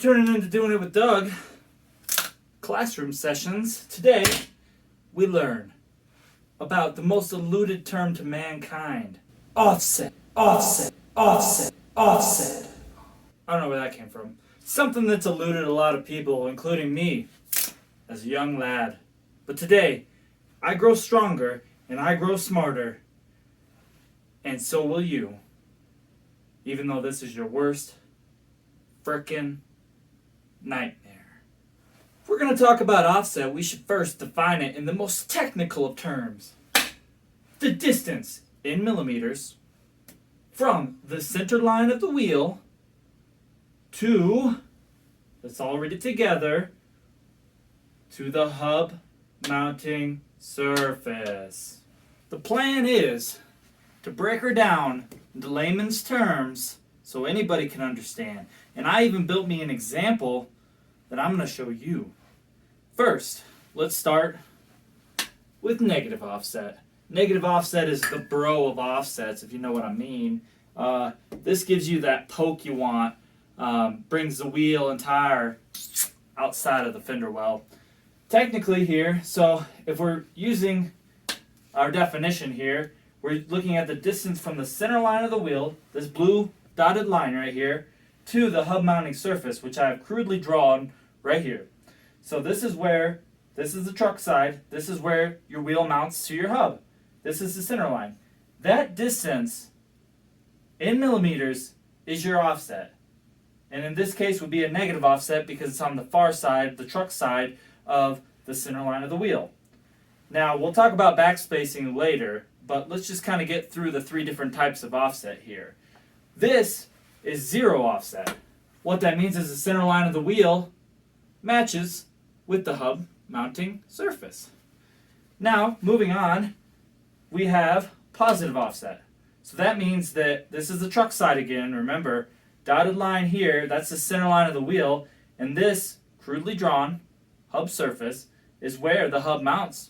turning into Doing It with Doug. Classroom sessions. Today, we learn about the most eluded term to mankind. Offset, offset, offset, offset. I don't know where that came from. Something that's eluded a lot of people, including me, as a young lad. But today, I grow stronger and I grow smarter. And so will you. Even though this is your worst frickin' nightmare. If we're going to talk about offset, we should first define it in the most technical of terms. The distance in millimeters from the center line of the wheel to, let's all read it together, to the hub mounting surface. The plan is to break her down into layman's terms so anybody can understand. And I even built me an example that I'm going to show you. First, let's start with negative offset. Negative offset is the bro of offsets, if you know what I mean. This gives you that poke you want, brings the wheel and tire outside of the fender well. Technically here, so if we're using our definition here, we're looking at the distance from the center line of the wheel, this blue dotted line right here, to the hub mounting surface, which I have crudely drawn right here. So this is the truck side, this is where your wheel mounts to your hub. This is the center line. That distance in millimeters is your offset. And in this case would be a negative offset because it's on the far side, the truck side of the center line of the wheel. Now we'll talk about backspacing later, but let's just kind of get through the three different types of offset here. This is zero offset. What that means is the center line of the wheel matches with the hub mounting surface. Now, moving on, we have positive offset. So that means that this is the truck side again. Remember, dotted line here, that's the center line of the wheel, and this crudely drawn hub surface is where the hub mounts.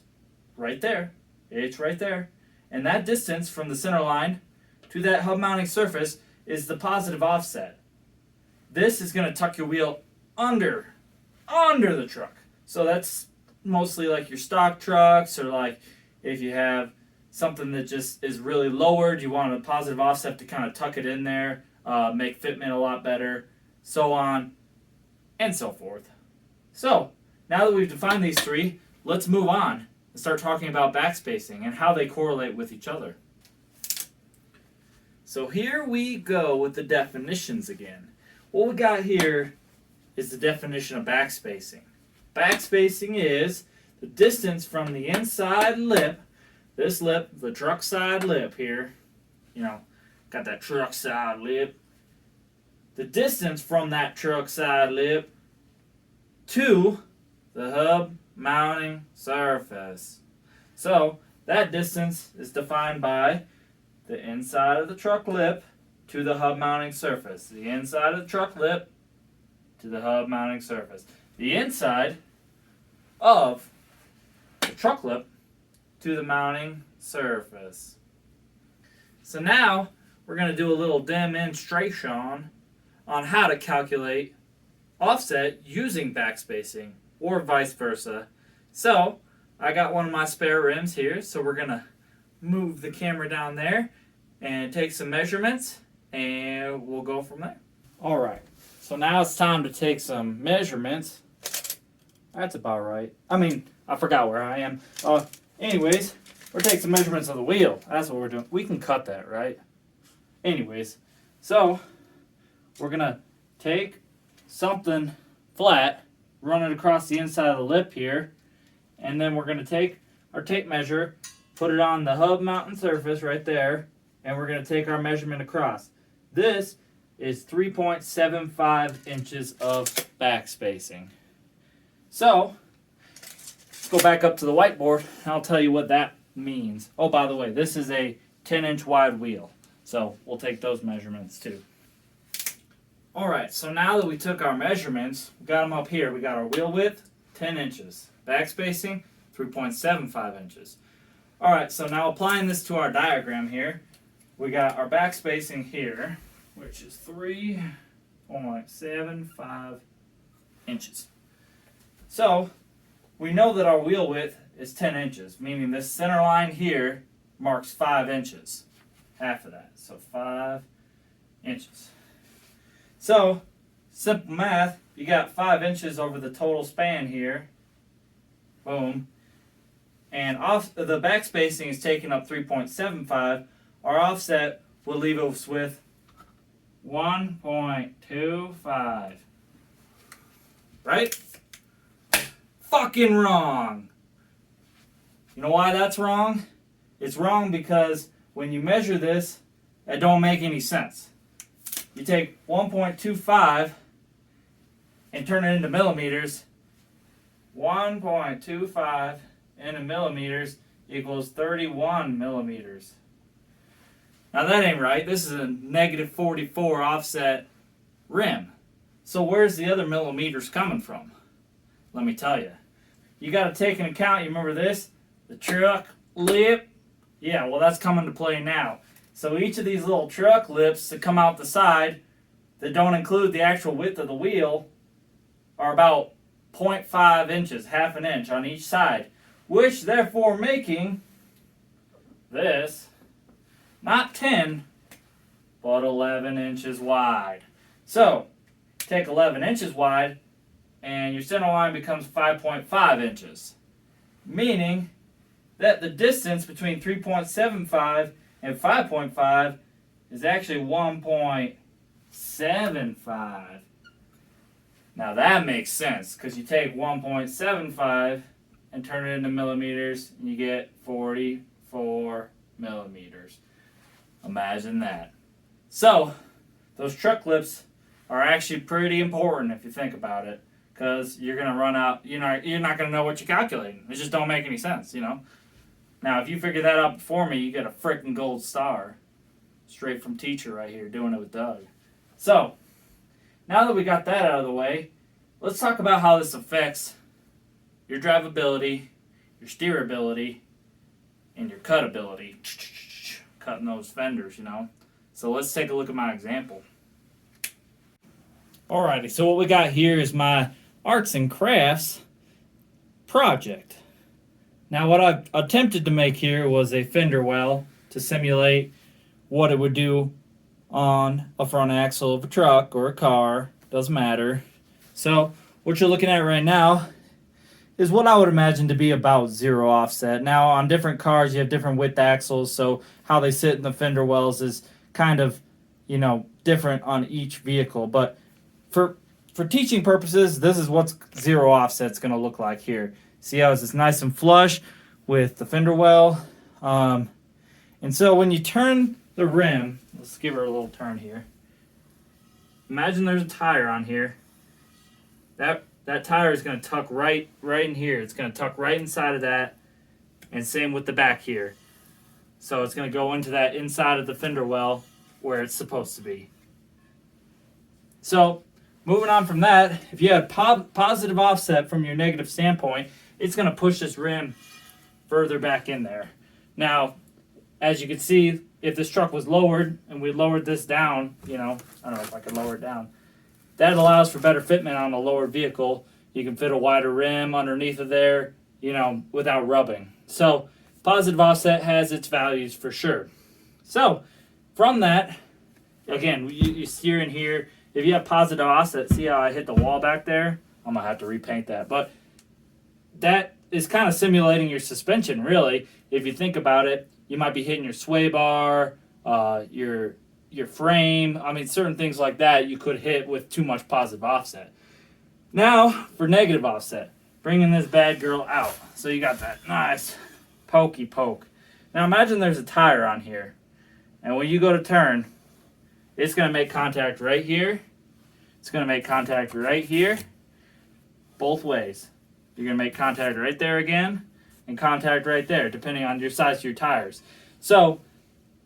Right there. It's right there. And that distance from the center line to that hub mounting surface is the positive offset. This is going to tuck your wheel under the truck. So that's mostly like your stock trucks, or like if you have something that just is really lowered, you want a positive offset to kind of tuck it in there, make fitment a lot better, so on and so forth. So now that we've defined these three, let's move on and start talking about backspacing and how they correlate with each other. So here we go with the definitions again. What we got here is the definition of backspacing. Backspacing is the distance from the inside lip, this lip, the truck side lip here, got that truck side lip, the distance from that truck side lip to the hub mounting surface. So that distance is defined by the inside of the truck lip to the hub mounting surface. The inside of the truck lip to the hub mounting surface. The inside of the truck lip to the mounting surface. So now we're going to do a little demonstration on how to calculate offset using backspacing or vice versa. So I got one of my spare rims here, so we're going to move the camera down there and take some measurements, and we'll go from there. All right, so now it's time to take some measurements. That's about right. I forgot where I am. Anyways, we're taking some measurements of the wheel. That's what we're doing. We can cut that, right? Anyways, so we're going to take something flat, run it across the inside of the lip here, and then we're going to take our tape measure, put it on the hub mounting surface right there, and we're going to take our measurement across. This is 3.75 inches of backspacing. So, let's go back up to the whiteboard, and I'll tell you what that means. Oh, by the way, this is a 10-inch wide wheel, so we'll take those measurements too. Alright, so now that we took our measurements, we got them up here. We got our wheel width, 10 inches. Backspacing, 3.75 inches. Alright, so now applying this to our diagram here, we got our backspacing here, which is 3.75 inches. So we know that our wheel width is 10 inches, meaning this center line here marks 5 inches. Half of that, so 5 inches. So, simple math, you got 5 inches over the total span here. Boom. And off the backspacing is taking up 3.75. Our offset will leave us with 1.25. Right? Fucking wrong. You know why that's wrong? It's wrong because when you measure this, it don't make any sense. You take 1.25 and turn it into millimeters. 1.25 into millimeters equals 31 millimeters. Now that ain't right. This is a negative 44 offset rim. So where's the other millimeters coming from? Let me tell you. You got to take into account, you remember this? The truck lip. Yeah, well that's coming to play now. So each of these little truck lips that come out the side that don't include the actual width of the wheel are about 0.5 inches, half an inch on each side, which therefore making this not 10, but 11 inches wide. So take 11 inches wide and your center line becomes 5.5 inches, meaning that the distance between 3.75 and 5.5 is actually 1.75. Now that makes sense because you take 1.75 and turn it into millimeters and you get 44 millimeters. Imagine that. So those truck lips are actually pretty important if you think about it, because you're going to run out, you're not going to know what you're calculating. It just don't make any sense, you know. Now, if you figure that out before me, you get a frickin' gold star. Straight from teacher right here, doing it with Doug. So, now that we got that out of the way, let's talk about how this affects your drivability, your steerability, and your cutability. Cutting those fenders, you know. So let's take a look at my example. Alrighty, so what we got here is my arts and crafts project. Now what I've attempted to make here was a fender well to simulate what it would do on a front axle of a truck or a car, doesn't matter. So what you're looking at right now is what I would imagine to be about 0 offset. Now on different cars you have different width axles, so how they sit in the fender wells is kind of, you know, different on each vehicle. But for teaching purposes, this is what 0 offset's going to look like here. See how it's nice and flush with the fender well. And so when you turn the rim, let's give her a little turn here. Imagine there's a tire on here. That tire is going to tuck right in here. It's going to tuck right inside of that. And same with the back here. So it's going to go into that inside of the fender well where it's supposed to be. So moving on from that, if you have positive offset from your negative standpoint, it's going to push this rim further back in there. Now, as you can see, if this truck was lowered and we lowered this down, you know, I don't know if I can lower it down, that allows for better fitment on a lower vehicle. You can fit a wider rim underneath of there, you know, without rubbing. So positive offset has its values for sure. So from that, again, you steer in here. If you have positive offset, see how I hit the wall back there? I'm going to have to repaint that. But that is kind of simulating your suspension, really. If you think about it, you might be hitting your sway bar, your frame. I mean, certain things like that you could hit with too much positive offset. Now, for negative offset, bringing this bad girl out. So you got that nice pokey poke. Now imagine there's a tire on here. And when you go to turn, it's going to make contact right here. It's going to make contact right here. Both ways. You're going to make contact right there again and contact right there, depending on your size of your tires. So,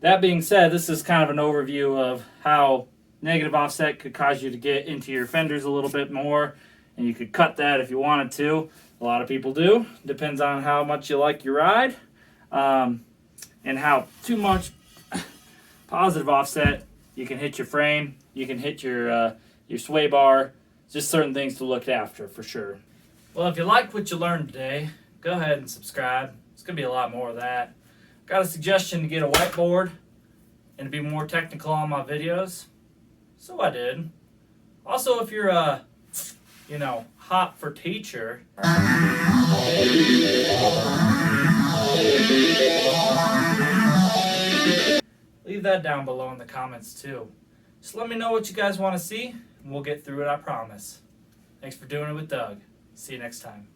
that being said, this is kind of an overview of how negative offset could cause you to get into your fenders a little bit more, and you could cut that if you wanted to. A lot of people do. Depends on how much you like your ride, and how too much positive offset, you can hit your frame, you can hit your sway bar. Just certain things to look after for sure. Well, if you liked what you learned today, go ahead and subscribe. It's going to be a lot more of that. Got a suggestion to get a whiteboard and to be more technical on my videos. So I did. Also, if you're hot for teacher, leave that down below in the comments too. Just let me know what you guys want to see, and we'll get through it, I promise. Thanks for doing it with Doug. See you next time.